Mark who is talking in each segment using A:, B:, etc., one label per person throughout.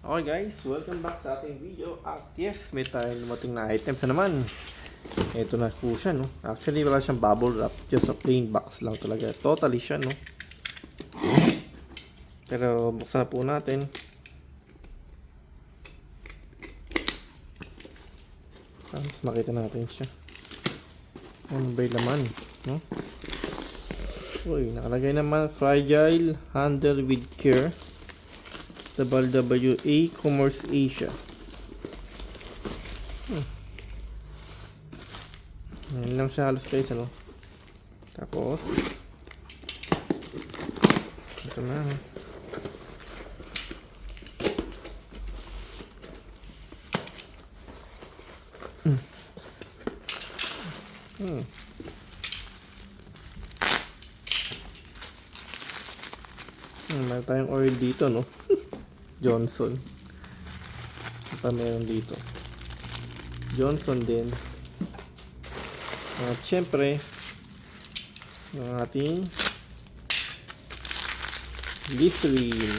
A: Okay guys, welcome back sa ating video. At yes, may tayong lumating na items na naman. Ito na po siya, no? Actually, wala siyang bubble wrap. Just a plain box lang talaga. Totally siya, no? Pero buksan na po natin. Mas makita natin siya. Ano ba yung laman, no? Uy, nakalagay naman, fragile, handle with care. WA Commerce Asia. Yan lang siya halos guys, ano. Tapos ito na. Meron tayong oil dito, no? Johnson. Ano pa meron dito? Johnson din. At syempre, ang ating Listerine.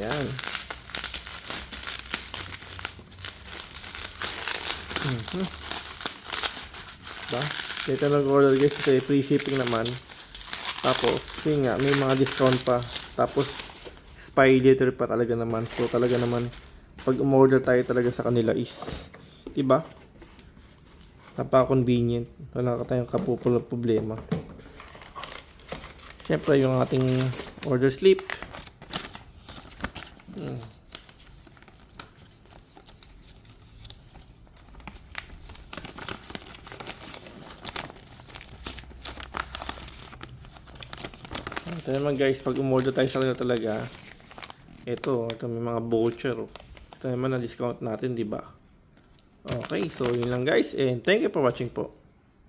A: Yan. Diba? Dito nag-order guys kasi free shipping naman. Tapos, yun nga, may mga discount pa. Tapos, spy letter pa talaga naman. So, talaga naman, pag umorder tayo talaga sa kanila is, diba? Napaka-convenient. Wala ka tayong kapupulong problema. Siyempre, yung ating order slip. Ito naman guys, pag umorder tayo sa kanila talaga, ito may mga voucher. Ito naman na discount natin, di ba? Okay, so yun lang guys, and thank you for watching po.